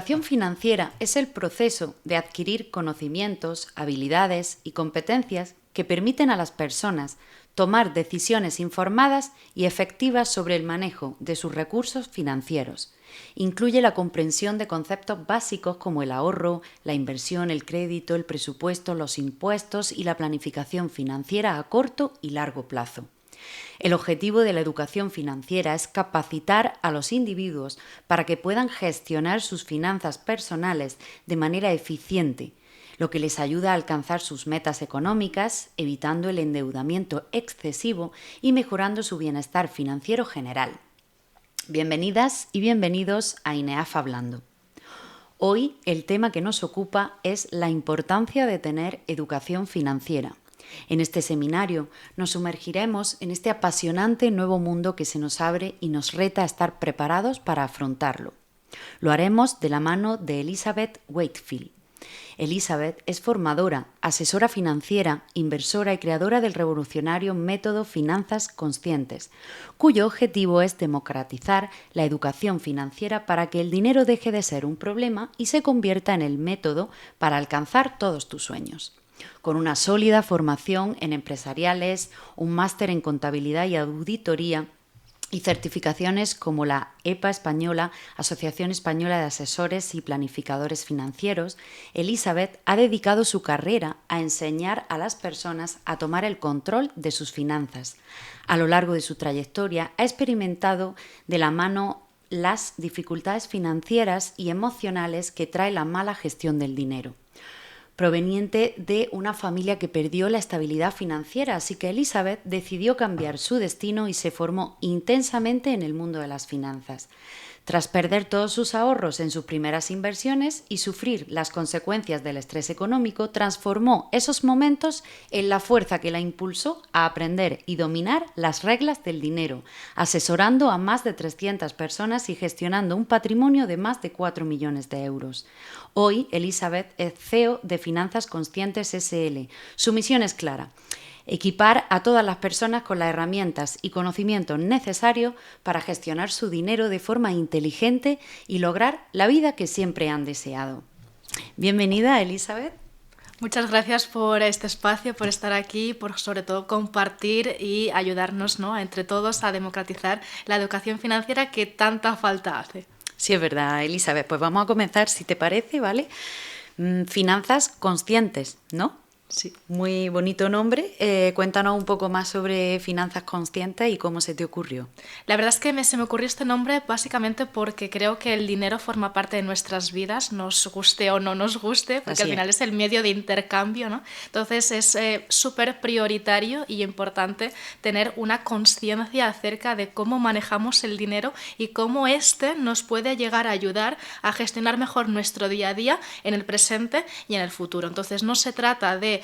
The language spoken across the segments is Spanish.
educación financiera es el proceso de adquirir conocimientos, habilidades y competencias que permiten a las personas tomar decisiones informadas y efectivas sobre el manejo de sus recursos financieros. Incluye la comprensión de conceptos básicos como el ahorro, la inversión, el crédito, el presupuesto, los impuestos y la planificación financiera a corto y largo plazo. El objetivo de la educación financiera es capacitar a los individuos para que puedan gestionar sus finanzas personales de manera eficiente, lo que les ayuda a alcanzar sus metas económicas, evitando el endeudamiento excesivo y mejorando su bienestar financiero general. Bienvenidas y bienvenidos a INEAF Hablando. Hoy el tema que nos ocupa es la importancia de tener educación financiera. En este seminario nos sumergiremos en este apasionante nuevo mundo que se nos abre y nos reta a estar preparados para afrontarlo. Lo haremos de la mano de Elizabeth Wakefield. Elizabeth es formadora, asesora financiera, inversora y creadora del revolucionario método Finanzas Conscientes, cuyo objetivo es democratizar la educación financiera para que el dinero deje de ser un problema y se convierta en el método para alcanzar todos tus sueños. Con una sólida formación en empresariales, un máster en contabilidad y auditoría y certificaciones como la EPA española, Asociación Española de Asesores y Planificadores Financieros, Elizabeth ha dedicado su carrera a enseñar a las personas a tomar el control de sus finanzas. A lo largo de su trayectoria ha experimentado de la mano las dificultades financieras y emocionales que trae la mala gestión del dinero. Proveniente de una familia que perdió la estabilidad financiera, así que Elizabeth decidió cambiar su destino y se formó intensamente en el mundo de las finanzas. Tras perder todos sus ahorros en sus primeras inversiones y sufrir las consecuencias del estrés económico, transformó esos momentos en la fuerza que la impulsó a aprender y dominar las reglas del dinero, asesorando a más de 300 personas y gestionando un patrimonio de más de 4 millones de euros. Hoy, Elizabeth es CEO de Finanzas Conscientes SL. Su misión es clara: equipar a todas las personas con las herramientas y conocimientos necesarios para gestionar su dinero de forma inteligente y lograr la vida que siempre han deseado. Bienvenida, Elizabeth. Muchas gracias por este espacio, por estar aquí, por sobre todo compartir y ayudarnos, ¿no?, entre todos a democratizar la educación financiera que tanta falta hace. Sí, es verdad, Elizabeth. Pues vamos a comenzar, si te parece, ¿vale? Finanzas conscientes, ¿no? Sí. Muy bonito nombre. Cuéntanos un poco más sobre Finanzas Conscientes y cómo se te ocurrió. La verdad es que se me ocurrió este nombre básicamente porque creo que el dinero forma parte de nuestras vidas, nos guste o no nos guste, porque al final es el medio de intercambio, ¿no? Entonces es súper prioritario y importante tener una conciencia acerca de cómo manejamos el dinero y cómo éste nos puede llegar a ayudar a gestionar mejor nuestro día a día en el presente y en el futuro. Entonces no se trata de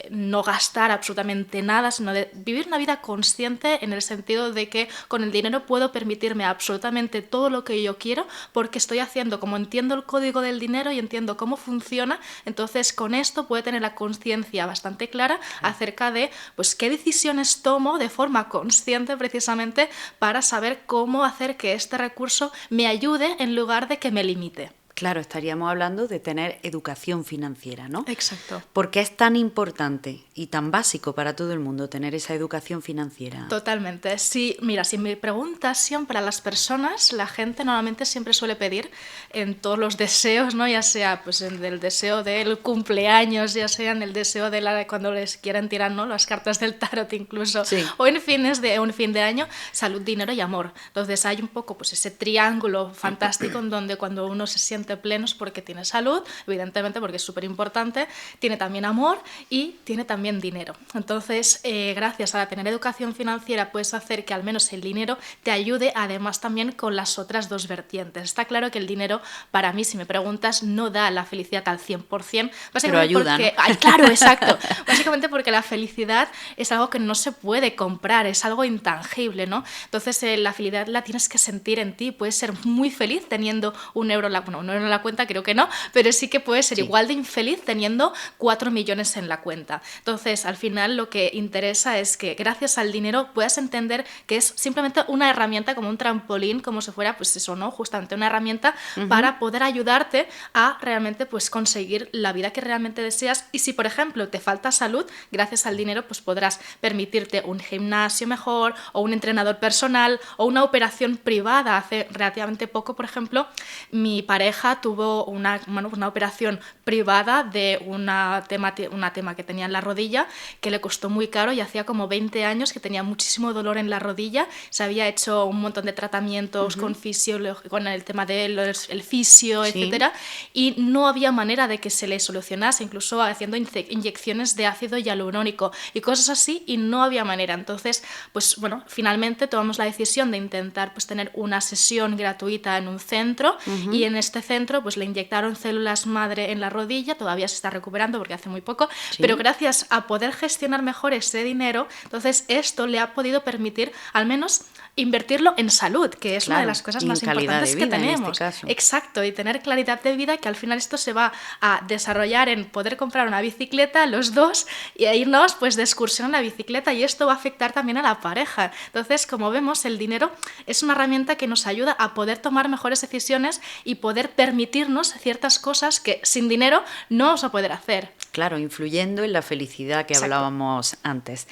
no gastar absolutamente nada, sino de vivir una vida consciente en el sentido de que con el dinero puedo permitirme absolutamente todo lo que yo quiero porque estoy haciendo, como entiendo el código del dinero y entiendo cómo funciona, entonces con esto puedo tener la conciencia bastante clara acerca de qué decisiones tomo de forma consciente precisamente para saber cómo hacer que este recurso me ayude en lugar de que me limite. Claro, estaríamos hablando de tener educación financiera, ¿no? Exacto. ¿Por qué es tan importante y tan básico para todo el mundo tener esa educación financiera? Totalmente. Sí, mira, si me preguntas siempre a las personas, la gente normalmente siempre suele pedir en todos los deseos, ¿no? Ya sea en el deseo del cumpleaños, ya sea en el deseo de cuando les quieren tirar, ¿no?, las cartas del tarot incluso, sí, o en un fin de año, salud, dinero y amor. Entonces hay un poco ese triángulo fantástico en donde cuando uno se siente plenos porque tiene salud, evidentemente porque es súper importante, tiene también amor y tiene también dinero. Entonces, gracias a tener educación financiera puedes hacer que al menos el dinero te ayude además también con las otras dos vertientes. Está claro que el dinero, para mí, si me preguntas, no da la felicidad al 100%. Básicamente pero ayuda, porque, ¿no? Ay, claro, exacto. Básicamente porque la felicidad es algo que no se puede comprar, es algo intangible, ¿no? Entonces, la felicidad la tienes que sentir en ti. Puedes ser muy feliz teniendo un euro ponerlo en la cuenta, creo que no, pero sí que puedes ser igual de infeliz teniendo 4 millones en la cuenta. Entonces, al final lo que interesa es que gracias al dinero puedas entender que es simplemente una herramienta, como un trampolín, como si fuera, pues eso, ¿no? Justamente una herramienta para poder ayudarte a realmente pues conseguir la vida que realmente deseas. Y si, por ejemplo, te falta salud, gracias al dinero pues podrás permitirte un gimnasio mejor o un entrenador personal o una operación privada. Hace relativamente poco, por ejemplo, mi pareja tuvo una operación privada de una tema que tenía en la rodilla, que le costó muy caro, y hacía como 20 años que tenía muchísimo dolor en la rodilla. Se había hecho un montón de tratamientos con el tema del fisio, etcétera, y no había manera de que se le solucionase, incluso haciendo inyecciones de ácido hialurónico y cosas así, y no había manera. Entonces, pues bueno, finalmente tomamos la decisión de intentar pues tener una sesión gratuita en un centro, y en este centro pues le inyectaron células madre en la rodilla. Todavía se está recuperando porque hace muy poco, pero gracias a poder gestionar mejor ese dinero, entonces esto le ha podido permitir al menos invertirlo en salud, que es una de las cosas más importantes que tenemos. Exacto, y tener claridad de vida, que al final esto se va a desarrollar en poder comprar una bicicleta los dos y irnos pues de excursión en la bicicleta, y esto va a afectar también a la pareja. Entonces, como vemos, el dinero es una herramienta que nos ayuda a poder tomar mejores decisiones y poder permitirnos ciertas cosas que sin dinero no vamos a poder hacer. Claro, influyendo en la felicidad que hablábamos antes.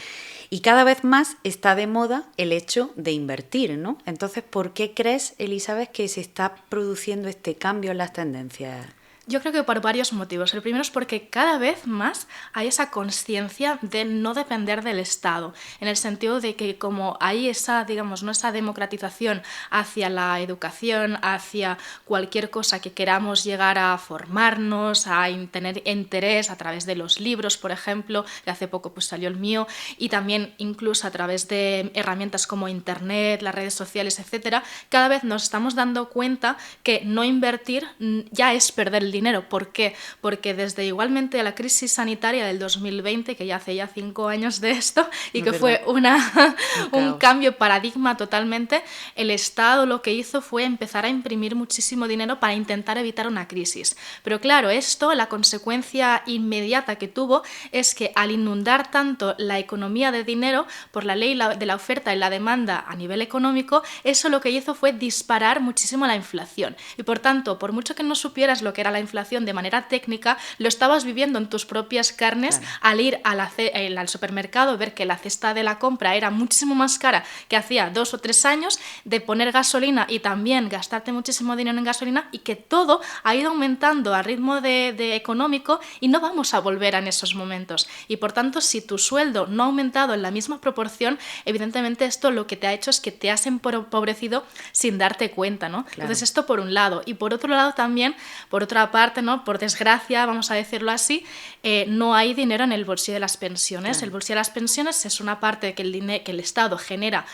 Y cada vez más está de moda el hecho de invertir, ¿no? Entonces, ¿por qué crees, Elizabeth, que se está produciendo este cambio en las tendencias? Yo creo que por varios motivos. El primero es porque cada vez más hay esa conciencia de no depender del Estado, en el sentido de que como hay esa, digamos, ¿no?, esa democratización hacia la educación, hacia cualquier cosa que queramos llegar a formarnos, a tener interés a través de los libros, por ejemplo, que hace poco pues salió el mío, y también incluso a través de herramientas como Internet, las redes sociales, etcétera, cada vez nos estamos dando cuenta que no invertir ya es perder el dinero. ¿Por qué? Porque desde igualmente la crisis sanitaria del 2020, que ya hace 5 años de esto, y que fue un cambio de paradigma totalmente, el Estado lo que hizo fue empezar a imprimir muchísimo dinero para intentar evitar una crisis. Pero claro, esto, la consecuencia inmediata que tuvo es que al inundar tanto la economía de dinero por la ley de la oferta y la demanda a nivel económico, eso lo que hizo fue disparar muchísimo la inflación. Y por tanto, por mucho que no supieras lo que era la inflación de manera técnica, lo estabas viviendo en tus propias carnes al ir al supermercado, ver que la cesta de la compra era muchísimo más cara que hacía 2 o 3 años, de poner gasolina y también gastarte muchísimo dinero en gasolina, y que todo ha ido aumentando a ritmo de económico, y no vamos a volver en esos momentos. Y por tanto, si tu sueldo no ha aumentado en la misma proporción, evidentemente esto lo que te ha hecho es que te has empobrecido sin darte cuenta, ¿no? Entonces esto por un lado. Y por otro lado también, por otra parte, ¿no?, por desgracia, vamos a decirlo así, no hay dinero en el bolsillo de las pensiones. El bolsillo de las pensiones es una parte que el Estado genera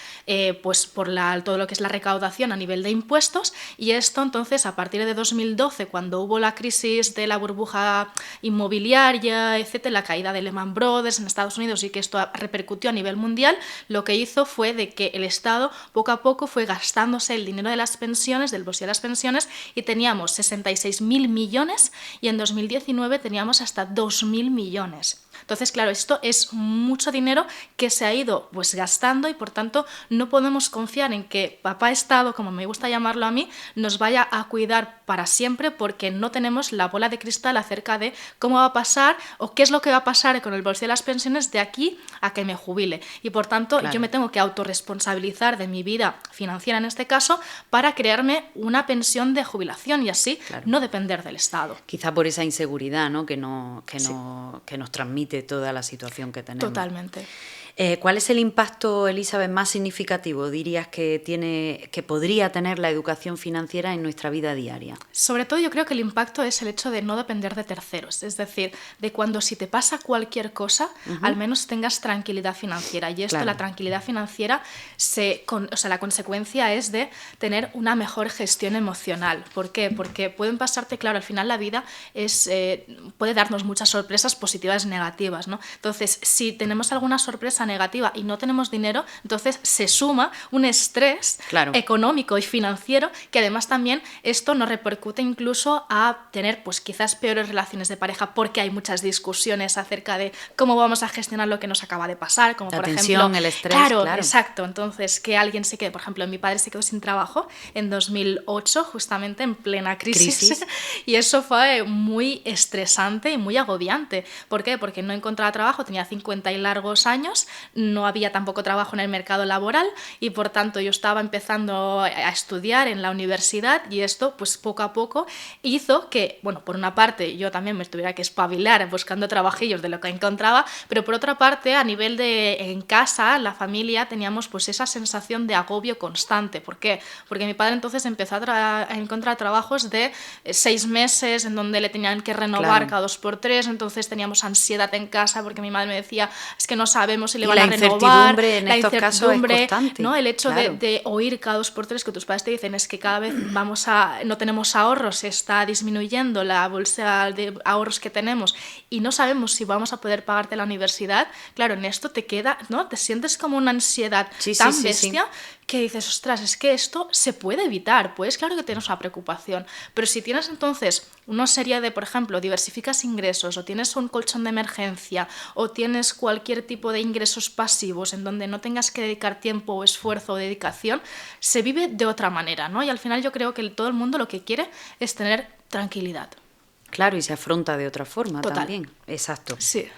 pues por todo lo que es la recaudación a nivel de impuestos, y esto entonces a partir de 2012, cuando hubo la crisis de la burbuja inmobiliaria, etcétera, la caída de Lehman Brothers en Estados Unidos, y que esto repercutió a nivel mundial, lo que hizo fue de que el Estado poco a poco fue gastándose el dinero de las pensiones, del bolsillo de las pensiones, y teníamos 66.000 millones, y en 2019 teníamos hasta 2.000 millones. Entonces, claro, esto es mucho dinero que se ha ido pues gastando, y por tanto no podemos confiar en que papá Estado, como me gusta llamarlo a mí, nos vaya a cuidar para siempre, porque no tenemos la bola de cristal acerca de cómo va a pasar o qué es lo que va a pasar con el bolsillo de las pensiones de aquí a que me jubile. Y por tanto yo me tengo que autorresponsabilizar de mi vida financiera en este caso para crearme una pensión de jubilación, y así no depender del Estado. Quizá por esa inseguridad, ¿no?, que nos transmite toda la situación que tenemos. Totalmente. ¿Cuál es el impacto, Elizabeth, más significativo, dirías, que podría tener la educación financiera en nuestra vida diaria? Sobre todo yo creo que el impacto es el hecho de no depender de terceros, es decir, de cuando si te pasa cualquier cosa, al menos tengas tranquilidad financiera. Y esto, la tranquilidad financiera, la consecuencia es de tener una mejor gestión emocional. ¿Por qué? Porque pueden pasarte, claro, al final la vida puede darnos muchas sorpresas positivas y negativas, ¿no? Entonces, si tenemos alguna sorpresa negativa y no tenemos dinero, entonces se suma un estrés económico y financiero, que además también esto nos repercute incluso a tener pues quizás peores relaciones de pareja, porque hay muchas discusiones acerca de cómo vamos a gestionar lo que nos acaba de pasar, como por ejemplo el estrés, claro, exacto, entonces que alguien se quede, por ejemplo, mi padre se quedó sin trabajo en 2008, justamente en plena crisis. Y eso fue muy estresante y muy agobiante. ¿Por qué? Porque no encontraba trabajo, tenía 50 y largos años, no había tampoco trabajo en el mercado laboral y por tanto yo estaba empezando a estudiar en la universidad y esto pues poco a poco hizo que, bueno, por una parte yo también me tuviera que espabilar buscando trabajillos de lo que encontraba, pero por otra parte a nivel de en casa, la familia, teníamos pues esa sensación de agobio constante. ¿Por qué? Porque mi padre entonces empezó a encontrar trabajos de 6 meses en donde le tenían que renovar cada 2 por 3, entonces teníamos ansiedad en casa porque mi madre me decía, es que no sabemos si le van a renovar. En la estos casos es constante. ¿No? El hecho de oír cada 2 por 3 que tus padres te dicen es que cada vez no tenemos ahorros, está disminuyendo la bolsa de ahorros que tenemos y no sabemos si vamos a poder pagarte la universidad, claro, en esto te queda, ¿no? Te sientes como una ansiedad tan bestia que dices, ostras, es que esto se puede evitar, pues claro que tienes una preocupación, pero si tienes entonces una serie de, por ejemplo, diversificas ingresos o tienes un colchón de emergencia o tienes cualquier tipo de ingresos pasivos en donde no tengas que dedicar tiempo o esfuerzo o dedicación, se vive de otra manera, ¿no? Y al final yo creo que todo el mundo lo que quiere es tener tranquilidad. Claro, y se afronta de otra forma también. Exacto. Sí.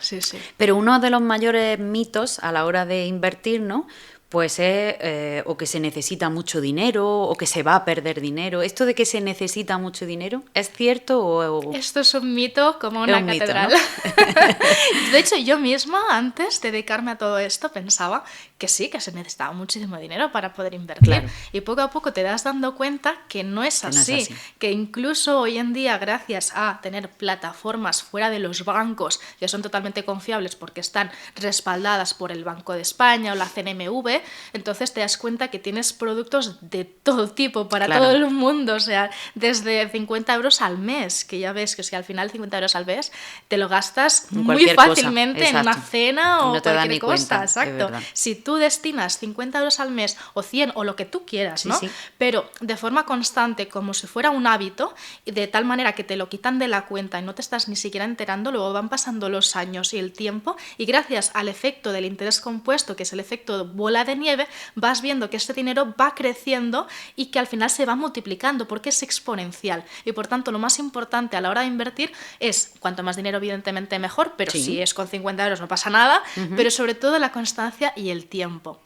Pero uno de los mayores mitos a la hora de invertir, ¿no? Pues es o que se necesita mucho dinero o que se va a perder dinero. ¿Esto de que se necesita mucho dinero es cierto o...? Esto es un mito como una catedral. Mito, ¿no? De hecho, yo misma, antes de dedicarme a todo esto, pensaba que sí, que se necesitaba muchísimo dinero para poder invertir. Claro. Y poco a poco te das dando cuenta que no es así. Que incluso hoy en día, gracias a tener plataformas fuera de los bancos, que son totalmente confiables porque están respaldadas por el Banco de España o la CNMV, entonces te das cuenta que tienes productos de todo tipo para todo el mundo, o sea, desde 50 euros al mes, que ya ves que si al final 50 euros al mes te lo gastas muy fácilmente en una cena o cualquier cosa, exacto. Si tú destinas 50 euros al mes o 100 o lo que tú quieras, ¿no? Pero de forma constante, como si fuera un hábito, de tal manera que te lo quitan de la cuenta y no te estás ni siquiera enterando, luego van pasando los años y el tiempo y gracias al efecto del interés compuesto, que es el efecto bola de nieve, vas viendo que este dinero va creciendo y que al final se va multiplicando porque es exponencial y por tanto lo más importante a la hora de invertir es cuanto más dinero evidentemente mejor, pero si es con 50 euros no pasa nada, pero sobre todo la constancia y el tiempo.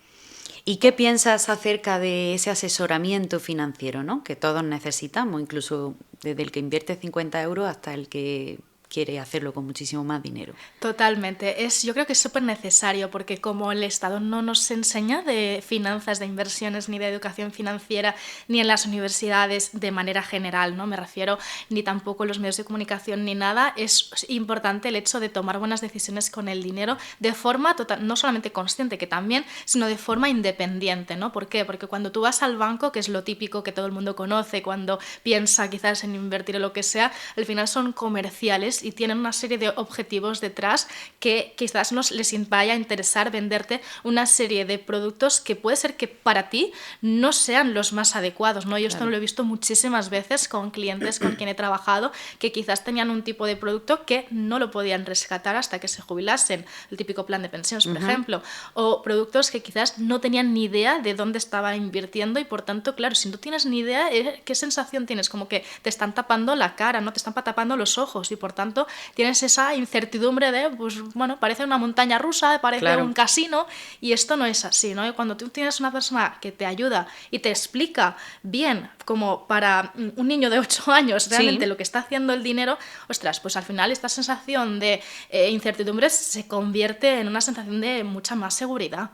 ¿Y qué piensas acerca de ese asesoramiento financiero, ¿no? Que todos necesitamos, incluso desde el que invierte 50 euros hasta el que quiere hacerlo con muchísimo más dinero? Totalmente. Yo creo que es súper necesario porque como el Estado no nos enseña de finanzas, de inversiones, ni de educación financiera, ni en las universidades de manera general, ¿no? Me refiero, ni tampoco en los medios de comunicación ni nada, es importante el hecho de tomar buenas decisiones con el dinero de forma total, no solamente consciente, que también, sino de forma independiente, ¿no? ¿Por qué? Porque cuando tú vas al banco, que es lo típico que todo el mundo conoce, cuando piensa quizás en invertir o lo que sea, al final son comerciales y tienen una serie de objetivos detrás que quizás les vaya a interesar venderte una serie de productos que puede ser que para ti no sean los más adecuados, ¿no? Yo esto lo he visto muchísimas veces con clientes con quien he trabajado que quizás tenían un tipo de producto que no lo podían rescatar hasta que se jubilasen, el típico plan de pensiones, por ejemplo, o productos que quizás no tenían ni idea de dónde estaban invirtiendo y por tanto, claro, si no tienes ni idea, ¿qué sensación tienes? Como que te están tapando la cara, ¿no? Te están tapando los ojos y por tanto tienes esa incertidumbre de, pues bueno, parece una montaña rusa, parece un casino y esto no es así, ¿no? Y cuando tú tienes una persona que te ayuda y te explica bien, como para un niño de 8 años realmente lo que está haciendo el dinero, ostras, pues al final esta sensación de incertidumbre se convierte en una sensación de mucha más seguridad.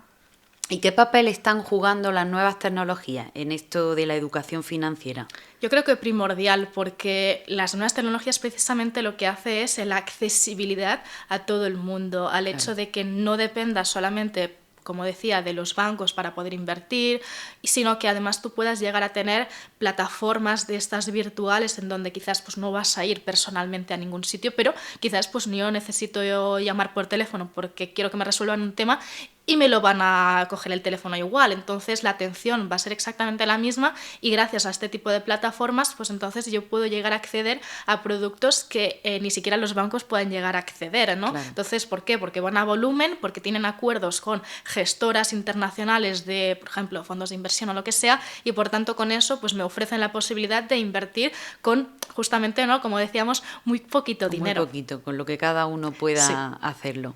¿Y qué papel están jugando las nuevas tecnologías en esto de la educación financiera? Yo creo que primordial, porque las nuevas tecnologías precisamente lo que hace es la accesibilidad a todo el mundo, al hecho de que no dependa solamente, como decía, de los bancos para poder invertir, sino que además tú puedas llegar a tener plataformas de estas virtuales en donde quizás pues, no vas a ir personalmente a ningún sitio, pero quizás pues yo necesito llamar por teléfono porque quiero que me resuelvan un tema y me lo van a coger el teléfono igual. Entonces la atención va a ser exactamente la misma y gracias a este tipo de plataformas, pues entonces yo puedo llegar a acceder a productos que ni siquiera los bancos pueden llegar a acceder, ¿no? Claro. Entonces, ¿por qué? Porque van a volumen, porque tienen acuerdos con gestoras internacionales de, por ejemplo, fondos de inversión o lo que sea, y por tanto con eso pues me ofrecen la posibilidad de invertir con justamente, ¿no?, como decíamos, muy poquito dinero. Muy poquito, con lo que cada uno pueda hacerlo.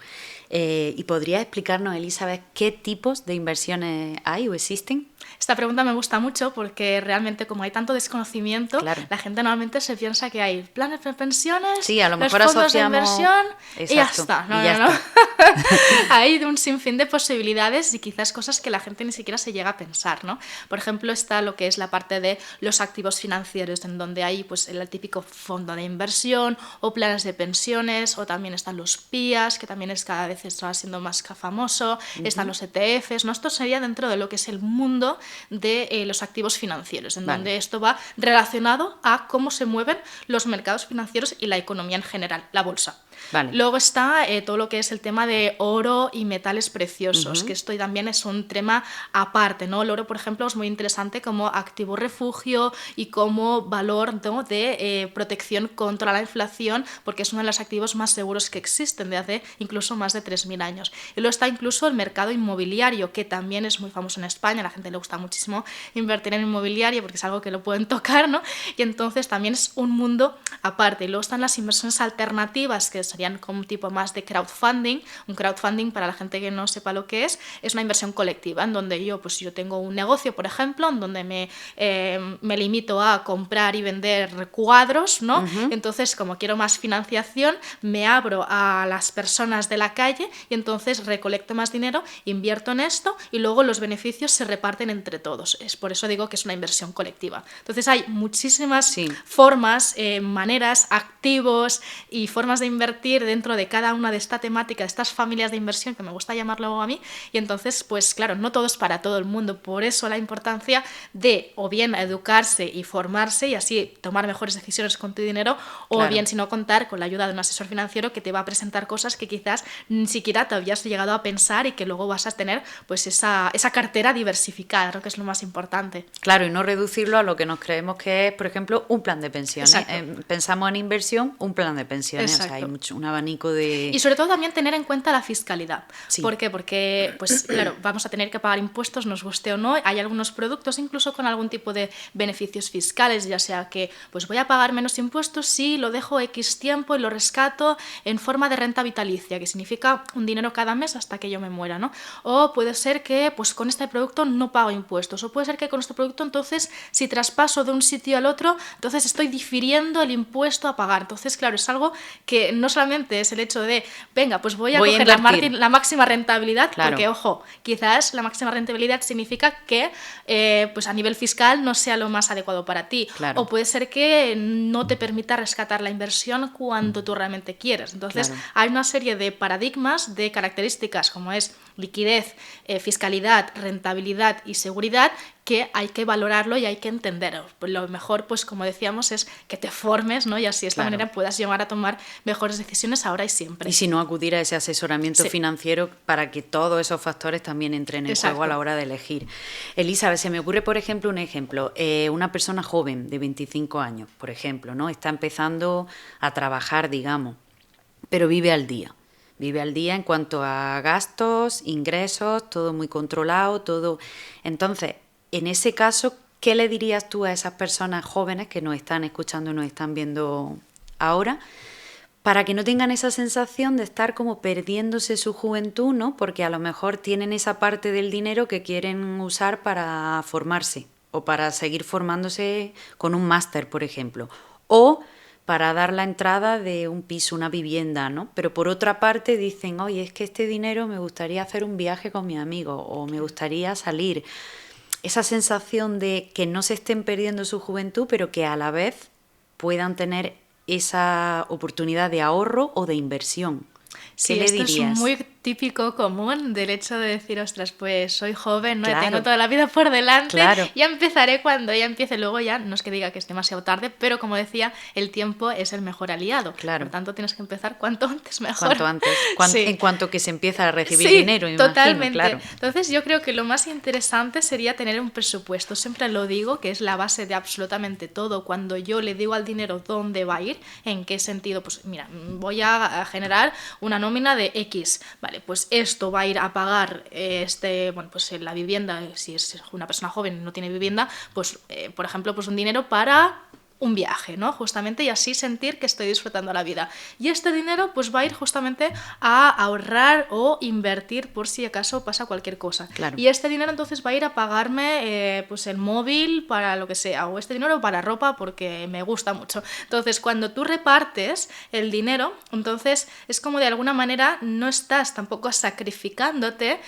¿Y podrías explicarnos, Elizabeth, qué tipos de inversiones hay o existen? Esta pregunta me gusta mucho porque realmente como hay tanto desconocimiento, Claro. la gente normalmente se piensa que hay planes de pensiones, Sí, a lo los mejor fondos de asociamos... inversión Exacto, y ya está. No, y ya no, no. está. Hay un sinfín de posibilidades y quizás cosas que la gente ni siquiera se llega a pensar, ¿no? Por ejemplo, está lo que es la parte de los activos financieros, en donde hay pues el típico fondo de inversión o planes de pensiones, o también están los PIAs, que también cada vez está siendo más famoso, están los ETFs, ¿no? Esto sería dentro de lo que es el mundo de los activos financieros, en donde esto va relacionado a cómo se mueven los mercados financieros y la economía en general, la bolsa. Vale. Luego está todo lo que es el tema de oro y metales preciosos, que esto también es un tema aparte, ¿no? El oro, por ejemplo, es muy interesante como activo refugio y como valor, ¿no?, de protección contra la inflación, porque es uno de los activos más seguros que existen de hace incluso más de 3.000 años. Y luego está incluso el mercado inmobiliario, que también es muy famoso en España, a la gente le gusta muchísimo invertir en inmobiliario porque es algo que lo pueden tocar, ¿no? Y entonces también es un mundo aparte. Y luego están las inversiones alternativas, que serían como un tipo más de crowdfunding. Un crowdfunding, para la gente que no sepa lo que es una inversión colectiva, en donde yo tengo un negocio, por ejemplo, en donde me limito a comprar y vender cuadros, ¿no? Entonces, como quiero más financiación, me abro a las personas de la calle y entonces recolecto más dinero, invierto en esto y luego los beneficios se reparten entre todos. Es por eso digo que es una inversión colectiva. Entonces hay muchísimas formas, maneras, activos y formas de invertir dentro de cada una de esta temática, de estas familias de inversión, que me gusta llamarlo a mí, y entonces, pues claro, no todo es para todo el mundo, por eso la importancia de o bien educarse y formarse y así tomar mejores decisiones con tu dinero, o bien, si no, contar con la ayuda de un asesor financiero que te va a presentar cosas que quizás ni siquiera te habías llegado a pensar y que luego vas a tener pues esa cartera diversificada, ¿no?, que es lo más importante. Claro, y no reducirlo a lo que nos creemos que es, por ejemplo, un plan de pensiones. Pensamos en inversión, un plan de pensiones. Exacto. O sea, hay un abanico de... Y sobre todo también tener en cuenta la fiscalidad. ¿Por qué? Porque, pues claro, vamos a tener que pagar impuestos, nos guste o no. Hay algunos productos incluso con algún tipo de beneficios fiscales, ya sea que pues voy a pagar menos impuestos si lo dejo X tiempo y lo rescato en forma de renta vitalicia, que significa un dinero cada mes hasta que yo me muera, ¿no? O puede ser que pues con este producto no pago impuestos, o puede ser que con este producto entonces si traspaso de un sitio al otro, entonces estoy difiriendo el impuesto a pagar. Entonces, claro, es algo que no solamente es el hecho de, venga, pues voy a coger la máxima rentabilidad, porque, ojo, quizás la máxima rentabilidad significa que pues a nivel fiscal no sea lo más adecuado para ti. O puede ser que no te permita rescatar la inversión cuando tú realmente quieres. Entonces, hay una serie de paradigmas, de características como es liquidez, fiscalidad, rentabilidad y seguridad, que hay que valorarlo y hay que entenderlo. Lo mejor, pues como decíamos, es que te formes, ¿no? Y así de esta manera puedas llegar a tomar mejores decisiones ahora y siempre. Y si no, acudir a ese asesoramiento financiero para que todos esos factores también entren en juego a la hora de elegir. Elizabeth, se me ocurre, por ejemplo, un ejemplo. Una persona joven de 25 años, por ejemplo, ¿no? Está empezando a trabajar, digamos, pero vive al día. Vive al día en cuanto a gastos, ingresos, todo muy controlado, todo. Entonces, en ese caso, ¿qué le dirías tú a esas personas jóvenes que nos están escuchando y nos están viendo ahora, para que no tengan esa sensación de estar como perdiéndose su juventud, ¿no? Porque a lo mejor tienen esa parte del dinero que quieren usar para formarse o para seguir formándose con un máster, por ejemplo, o para dar la entrada de un piso, una vivienda, ¿no? Pero por otra parte dicen, oye, es que este dinero me gustaría hacer un viaje con mi amigo o me gustaría salir. Esa sensación de que no se estén perdiendo su juventud, pero que a la vez puedan tener esa oportunidad de ahorro o de inversión. Sí, ¿Qué le esto dirías? es muy típico, común, del hecho de decir, ostras, pues soy joven, ¿no? Claro. Tengo toda la vida por delante, Claro. ya empezaré cuando ya empiece, luego ya, no es que diga que es demasiado tarde, pero como decía, el tiempo es el mejor aliado. Claro. Por tanto, tienes que empezar cuanto antes mejor. Cuanto antes. Sí. En cuanto que se empieza a recibir Sí, dinero, me totalmente. imagino, claro. Entonces yo creo que lo más interesante sería tener un presupuesto. Siempre lo digo, que es la base de absolutamente todo. Cuando yo le digo al dinero dónde va a ir, en qué sentido, pues mira, voy a generar una nómina de X. Vale, pues esto va a ir a pagar bueno, pues la vivienda. Si es una persona joven y no tiene vivienda, pues por ejemplo, pues un dinero para un viaje, ¿no? Justamente, y así sentir que estoy disfrutando la vida. Y este dinero pues va a ir justamente a ahorrar o invertir por si acaso pasa cualquier cosa. Claro. Y este dinero entonces va a ir a pagarme pues el móvil para lo que sea, o este dinero para ropa porque me gusta mucho. Entonces, cuando tú repartes el dinero, entonces es como de alguna manera no estás tampoco sacrificándote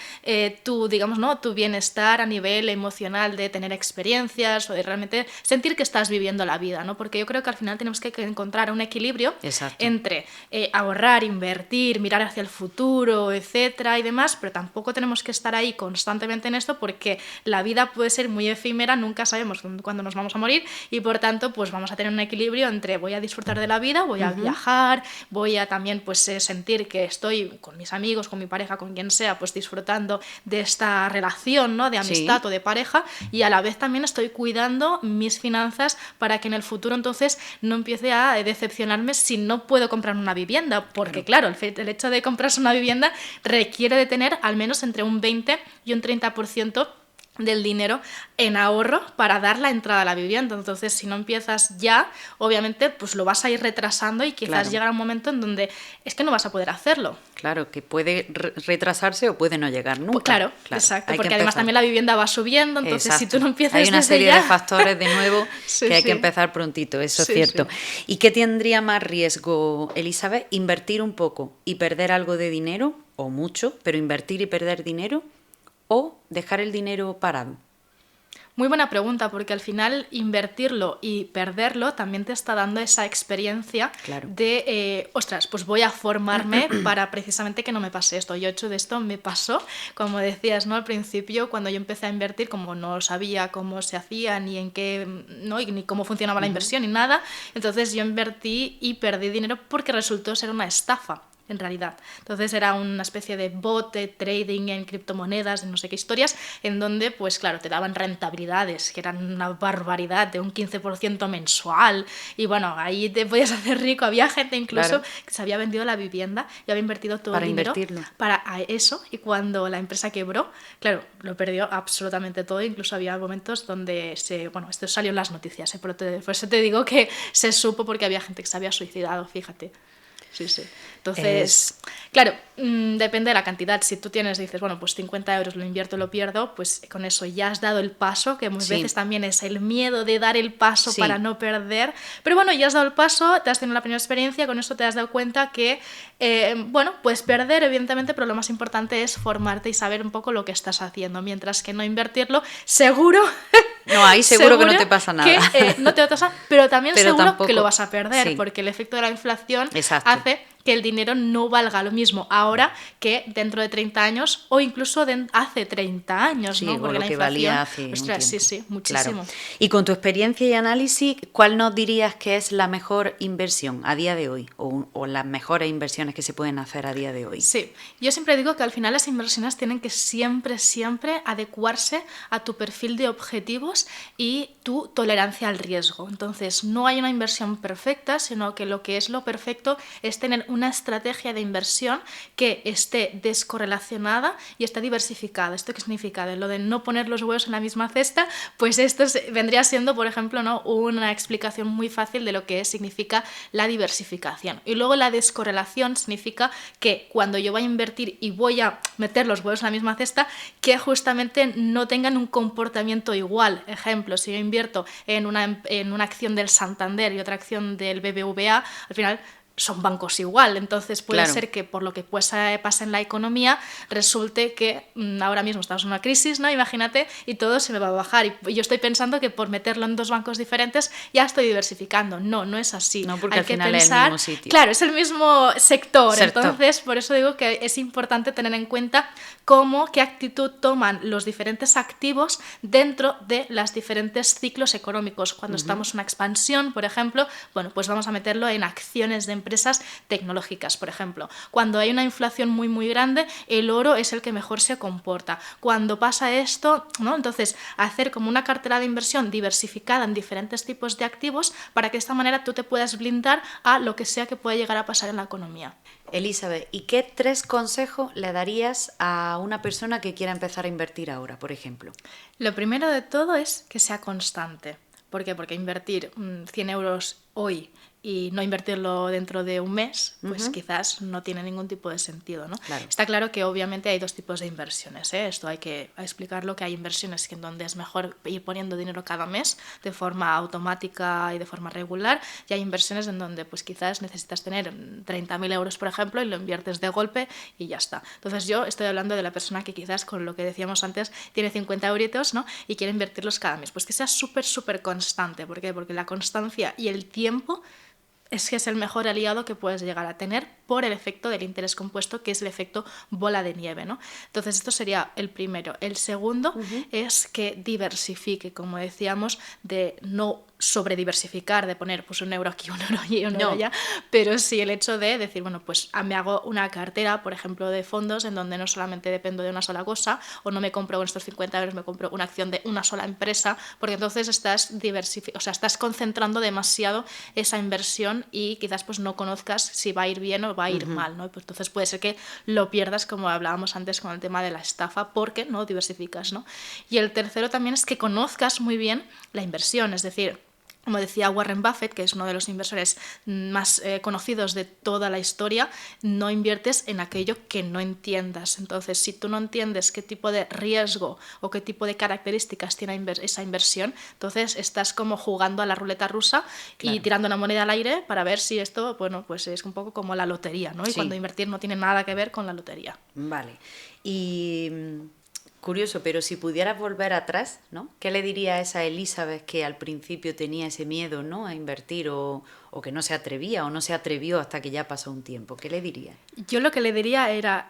tu, digamos, ¿no? Tu bienestar a nivel emocional de tener experiencias o de realmente sentir que estás viviendo la vida, ¿no? Porque yo creo que al final tenemos que encontrar un equilibrio entre ahorrar, invertir, mirar hacia el futuro, etcétera y demás, pero tampoco tenemos que estar ahí constantemente en esto porque la vida puede ser muy efímera, nunca sabemos cuándo nos vamos a morir y por tanto pues vamos a tener un equilibrio entre voy a disfrutar de la vida, voy a viajar, voy a también pues sentir que estoy con mis amigos, con mi pareja, con quien sea, pues disfrutando de esta relación, ¿no? De amistad o de pareja y a la vez también estoy cuidando mis finanzas para que en el futuro entonces no empiece a decepcionarme si no puedo comprar una vivienda, porque claro, el hecho de comprarse una vivienda requiere de tener al menos entre un 20 y un 30% del dinero en ahorro para dar la entrada a la vivienda. Entonces, si no empiezas ya, obviamente, pues lo vas a ir retrasando y quizás llegará un momento en donde es que no vas a poder hacerlo. Claro, que puede retrasarse o puede no llegar nunca. Pues claro, exacto, porque además también la vivienda va subiendo, entonces si tú no empiezas hay una serie de factores de nuevo que hay que empezar prontito, eso es cierto. ¿Y qué tendría más riesgo, Elizabeth? ¿Invertir un poco y perder algo de dinero, o mucho, pero invertir y perder dinero? ¿O dejar el dinero parado? Muy buena pregunta, porque al final invertirlo y perderlo también te está dando esa experiencia de, ostras, pues voy a formarme para precisamente que no me pase esto. Yo, hecho de esto, me pasó, como decías, ¿no? Al principio, cuando yo empecé a invertir, como no sabía cómo se hacía, ni en qué, ¿no? Y ni cómo funcionaba la inversión, ni nada, entonces yo invertí y perdí dinero porque resultó ser una estafa. En realidad. Entonces era una especie de bot de trading en criptomonedas, de no sé qué historias, en donde, pues claro, te daban rentabilidades, que eran una barbaridad, de un 15% mensual, y bueno, ahí te podías hacer rico. Había gente incluso que se había vendido la vivienda y había invertido todo el dinero para eso, y cuando la empresa quebró, claro, lo perdió absolutamente todo, incluso había momentos donde esto salió en las noticias, por eso te digo que se supo porque había gente que se había suicidado, fíjate. Sí. Entonces, claro, depende de la cantidad. Si tú dices, bueno, pues 50 euros lo invierto, lo pierdo, pues con eso ya has dado el paso, que muchas veces también es el miedo de dar el paso para no perder. Pero bueno, ya has dado el paso, te has tenido la primera experiencia, con eso te has dado cuenta que, puedes perder, evidentemente, pero lo más importante es formarte y saber un poco lo que estás haciendo. Mientras que no invertirlo, seguro... No, ahí seguro que no te pasa nada. Que no te va a pasar, pero también seguro tampoco, que lo vas a perder, porque el efecto de la inflación hace que el dinero no valga lo mismo ahora que dentro de 30 años o incluso hace 30 años, ¿no? Porque la inflación, valía hace un tiempo. Sí, muchísimo. Claro. Y con tu experiencia y análisis, ¿cuál nos dirías que es la mejor inversión a día de hoy o las mejores inversiones que se pueden hacer a día de hoy? Sí, yo siempre digo que al final las inversiones tienen que siempre adecuarse a tu perfil de objetivos y tu tolerancia al riesgo. Entonces, no hay una inversión perfecta, sino que lo que es lo perfecto es tener una estrategia de inversión que esté descorrelacionada y esté diversificada. ¿Esto qué significa? De lo de no poner los huevos en la misma cesta, pues esto vendría siendo, por ejemplo, ¿no? Una explicación muy fácil de lo que significa la diversificación. Y luego la descorrelación significa que cuando yo voy a invertir y voy a meter los huevos en la misma cesta, que justamente no tengan un comportamiento igual. Ejemplo, si yo invierto en una acción del Santander y otra acción del BBVA, al final son bancos igual, entonces puede Claro. ser que por lo que pues, pasa en la economía resulte que ahora mismo estamos en una crisis, ¿no? Imagínate, y todo se me va a bajar y yo estoy pensando que por meterlo en 2 bancos diferentes ya estoy diversificando. No, no es así. No, porque Hay al que final pensar, es el mismo sitio. claro, es el mismo sector, Sector. entonces por eso digo que es importante tener en cuenta qué actitud toman los diferentes activos dentro de los diferentes ciclos económicos. Cuando estamos en una expansión, por ejemplo, bueno, pues vamos a meterlo en acciones de empresas tecnológicas, por ejemplo. Cuando hay una inflación muy, muy grande, el oro es el que mejor se comporta. Cuando pasa esto, ¿no? Entonces, hacer como una cartera de inversión diversificada en diferentes tipos de activos para que de esta manera tú te puedas blindar a lo que sea que pueda llegar a pasar en la economía. Elizabeth, ¿y qué 3 consejos le darías a una persona que quiera empezar a invertir ahora, por ejemplo? Lo primero de todo es que sea constante. ¿Por qué? Porque invertir 100 euros hoy y no invertirlo dentro de un mes, pues quizás no tiene ningún tipo de sentido, ¿no? Claro. Está claro que obviamente hay 2 tipos de inversiones, ¿eh? Esto hay que explicarlo, que hay inversiones en donde es mejor ir poniendo dinero cada mes de forma automática y de forma regular, y hay inversiones en donde pues quizás necesitas tener 30.000 euros, por ejemplo, y lo inviertes de golpe y ya está. Entonces yo estoy hablando de la persona que quizás, con lo que decíamos antes, tiene 50 euritos, ¿no? Y quiere invertirlos cada mes. Pues que sea súper, súper constante. ¿Por qué? Porque la constancia y el tiempo es que es el mejor aliado que puedes llegar a tener por el efecto del interés compuesto, que es el efecto bola de nieve, ¿no? Entonces esto sería el primero. El segundo es que diversifique, como decíamos, de no sobrediversificar, de poner pues 1 euro aquí, 1 euro allí, 1 euro allá, pero sí el hecho de decir, bueno, pues me hago una cartera, por ejemplo, de fondos en donde no solamente dependo de una sola cosa, o no me compro con estos 50 euros, me compro una acción de una sola empresa, porque entonces estás estás concentrando demasiado esa inversión y quizás pues no conozcas si va a ir bien o va a ir mal, ¿no? Pues entonces puede ser que lo pierdas, como hablábamos antes con el tema de la estafa, porque no diversificas, ¿no? Y el tercero también es que conozcas muy bien la inversión, es decir, como decía Warren Buffett, que es uno de los inversores más conocidos de toda la historia, no inviertes en aquello que no entiendas. Entonces, si tú no entiendes qué tipo de riesgo o qué tipo de características tiene esa inversión, entonces estás como jugando a la ruleta rusa y tirando una moneda al aire para ver si esto, bueno, pues es un poco como la lotería, ¿no? Y cuando invertir no tiene nada que ver con la lotería. Vale. Y curioso, pero si pudieras volver atrás, ¿no? ¿Qué le diría a esa Elizabeth que al principio tenía ese miedo, ¿no?, a invertir o que no se atrevía o no se atrevió hasta que ya pasó un tiempo? ¿Qué le diría? Yo lo que le diría era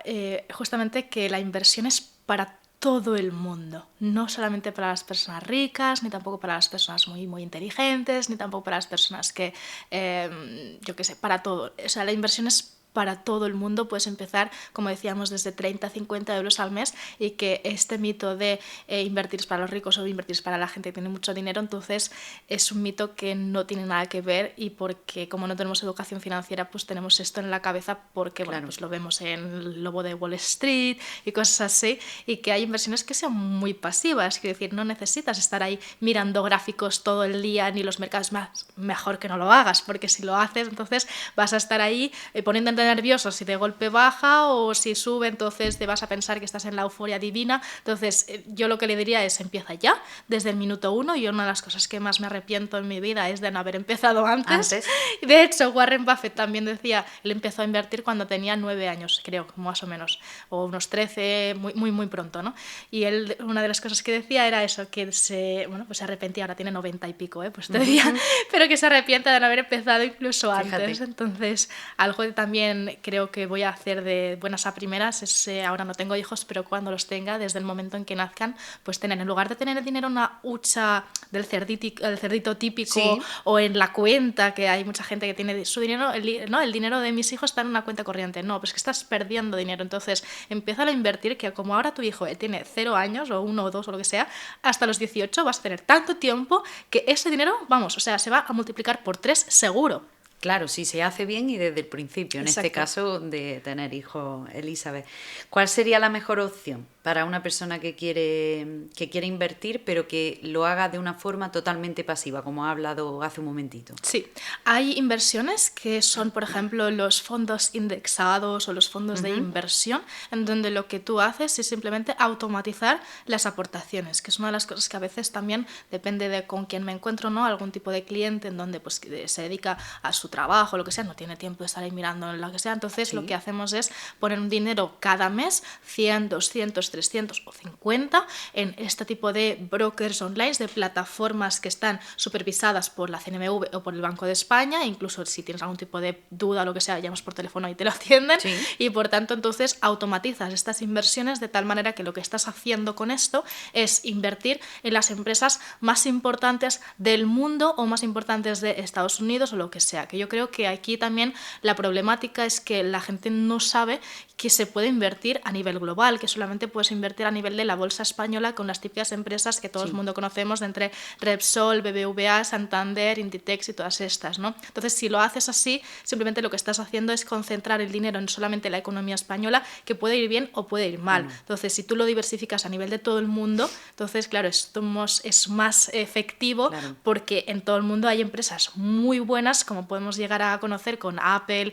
justamente que la inversión es para todo el mundo, no solamente para las personas ricas, ni tampoco para las personas muy, muy inteligentes, ni tampoco para las personas que, yo qué sé, para todo. O sea, la inversión es para todo el mundo, puedes empezar, como decíamos, desde 30, 50 euros al mes, y que este mito de invertir para los ricos o invertir para la gente que tiene mucho dinero, entonces es un mito que no tiene nada que ver, y porque como no tenemos educación financiera, pues tenemos esto en la cabeza porque bueno, pues lo vemos en el Lobo de Wall Street y cosas así, y que hay inversiones que sean muy pasivas, quiero decir, no necesitas estar ahí mirando gráficos todo el día ni los mercados, más mejor que no lo hagas, porque si lo haces entonces vas a estar ahí poniéndote nervioso si de golpe baja o si sube, entonces te vas a pensar que estás en la euforia divina. Entonces yo lo que le diría es empieza ya, desde el minuto 1. Y una de las cosas que más me arrepiento en mi vida es de no haber empezado antes. De hecho, Warren Buffett también decía, él empezó a invertir cuando tenía 9 años, creo, más o menos, o unos 13, muy, muy, muy pronto, ¿no? Y él, una de las cosas que decía era eso, que se arrepentía, ahora tiene 90 y pico, pues te decía, pero que se arrepiente de no haber empezado incluso antes. Entonces, algo de también creo que voy a hacer de buenas a primeras es, ahora no tengo hijos, pero cuando los tenga, desde el momento en que nazcan, pues tener, en lugar de tener el dinero en una hucha del cerdito típico, o en la cuenta, que hay mucha gente que tiene su dinero, el dinero de mis hijos está en una cuenta corriente. No, pues que estás perdiendo dinero. Entonces empieza a invertir, que como ahora tu hijo tiene 0 años o 1 o 2 o lo que sea, hasta los 18 vas a tener tanto tiempo que ese dinero, vamos, o sea, se va a multiplicar por 3 seguro. Claro, si se hace bien y desde el principio, en este caso de tener hijos, Elizabeth. ¿Cuál sería la mejor opción para una persona que quiere invertir, pero que lo haga de una forma totalmente pasiva, como ha hablado hace un momentito? Sí, hay inversiones que son, por ejemplo, los fondos indexados o los fondos de inversión, en donde lo que tú haces es simplemente automatizar las aportaciones, que es una de las cosas que a veces también depende de con quién me encuentro, ¿no? Algún tipo de cliente en donde pues se dedica a su su trabajo, lo que sea, no tiene tiempo de estar ahí mirando lo que sea. Entonces lo que hacemos es poner un dinero cada mes, 100, 200, 300 o 50, en este tipo de brokers online, de plataformas que están supervisadas por la CNMV o por el Banco de España. Incluso si tienes algún tipo de duda o lo que sea, llamas por teléfono y te lo atienden. Y por tanto, entonces automatizas estas inversiones de tal manera que lo que estás haciendo con esto es invertir en las empresas más importantes del mundo o más importantes de Estados Unidos o lo que sea. Que yo creo que aquí también la problemática es que la gente no sabe que se puede invertir a nivel global, que solamente puedes invertir a nivel de la bolsa española con las típicas empresas que todo el mundo conocemos, de entre Repsol, BBVA, Santander, Inditex y todas estas, ¿no? Entonces, si lo haces así, simplemente lo que estás haciendo es concentrar el dinero en solamente la economía española, que puede ir bien o puede ir mal. Entonces, si tú lo diversificas a nivel de todo el mundo, entonces, claro, esto es más efectivo, porque en todo el mundo hay empresas muy buenas, como podemos llegar a conocer con Apple,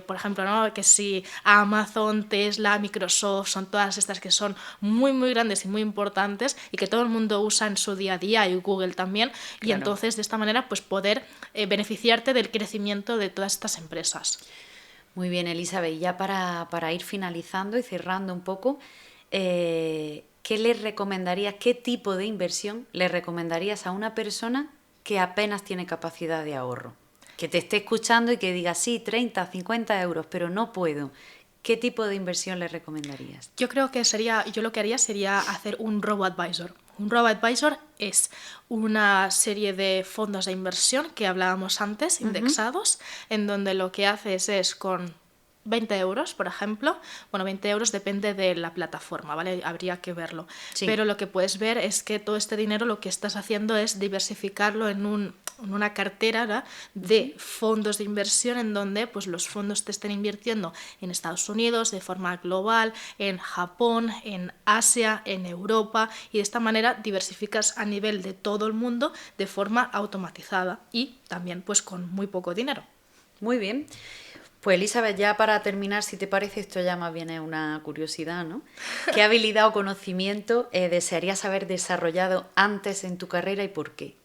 por ejemplo, ¿no? Que si Amazon, Tesla, Microsoft, son todas estas que son muy, muy grandes y muy importantes y que todo el mundo usa en su día a día, y Google también, y entonces de esta manera pues poder beneficiarte del crecimiento de todas estas empresas. Muy bien, Elizabeth, y ya para ir finalizando y cerrando un poco, ¿qué le recomendarías, qué tipo de inversión le recomendarías a una persona que apenas tiene capacidad de ahorro? Que te esté escuchando y que diga, sí, 30, 50 euros, pero no puedo. ¿Qué tipo de inversión le recomendarías? Yo creo que yo lo que haría sería hacer un robo-advisor. Un robo-advisor es una serie de fondos de inversión que hablábamos antes, indexados, en donde lo que haces es con 20 euros, por ejemplo. Bueno, 20 euros depende de la plataforma, ¿vale? Habría que verlo. Pero lo que puedes ver es que todo este dinero lo que estás haciendo es diversificarlo en una cartera, ¿no?, de fondos de inversión, en donde pues, los fondos te estén invirtiendo en Estados Unidos de forma global, en Japón, en Asia, en Europa, y de esta manera diversificas a nivel de todo el mundo de forma automatizada y también pues con muy poco dinero. Muy bien. Pues Elizabeth, ya para terminar, si te parece, esto ya más bien es una curiosidad, ¿no? ¿Qué habilidad o conocimiento desearías haber desarrollado antes en tu carrera y por qué?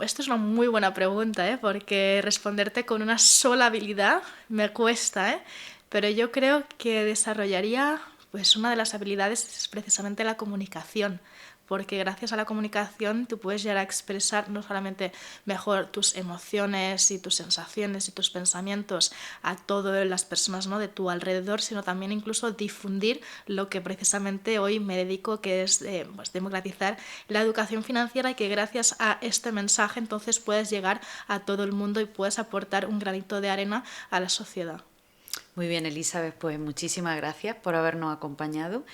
Esto es una muy buena pregunta, porque responderte con una sola habilidad me cuesta, pero yo creo que desarrollaría, pues una de las habilidades es precisamente la comunicación, porque gracias a la comunicación tú puedes llegar a expresar no solamente mejor tus emociones y tus sensaciones y tus pensamientos a todas las personas, ¿no?, de tu alrededor, sino también incluso difundir lo que precisamente hoy me dedico, que es pues democratizar la educación financiera, y que gracias a este mensaje entonces puedes llegar a todo el mundo y puedes aportar un granito de arena a la sociedad. Muy bien, Elizabeth, pues muchísimas gracias por habernos acompañado.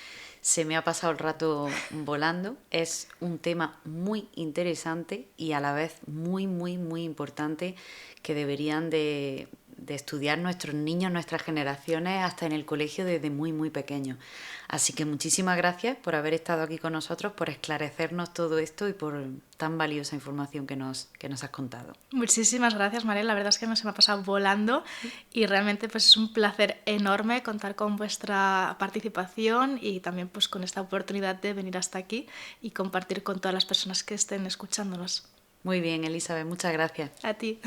Se me ha pasado el rato volando. Es un tema muy interesante y a la vez muy, muy, muy importante, que deberían de estudiar nuestros niños, nuestras generaciones, hasta en el colegio desde muy, muy pequeños. Así que muchísimas gracias por haber estado aquí con nosotros, por esclarecernos todo esto y por tan valiosa información que nos has contado. Muchísimas gracias, Mariel. La verdad es que se me ha pasado volando y realmente pues es un placer enorme contar con vuestra participación y también pues con esta oportunidad de venir hasta aquí y compartir con todas las personas que estén escuchándonos. Muy bien, Elizabeth, muchas gracias. A ti.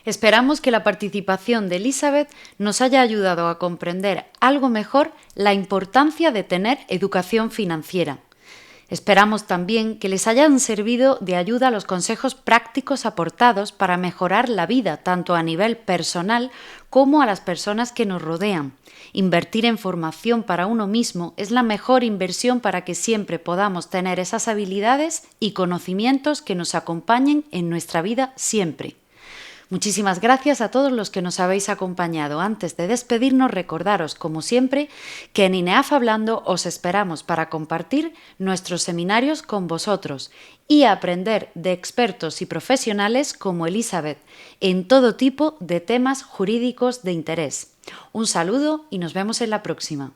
Esperamos que la participación de Elizabeth nos haya ayudado a comprender algo mejor la importancia de tener educación financiera. Esperamos también que les hayan servido de ayuda los consejos prácticos aportados para mejorar la vida tanto a nivel personal como a las personas que nos rodean. Invertir en formación para uno mismo es la mejor inversión para que siempre podamos tener esas habilidades y conocimientos que nos acompañen en nuestra vida siempre. Muchísimas gracias a todos los que nos habéis acompañado. Antes de despedirnos, recordaros, como siempre, que en INEAF Hablando os esperamos para compartir nuestros seminarios con vosotros y aprender de expertos y profesionales como Elizabeth en todo tipo de temas jurídicos de interés. Un saludo y nos vemos en la próxima.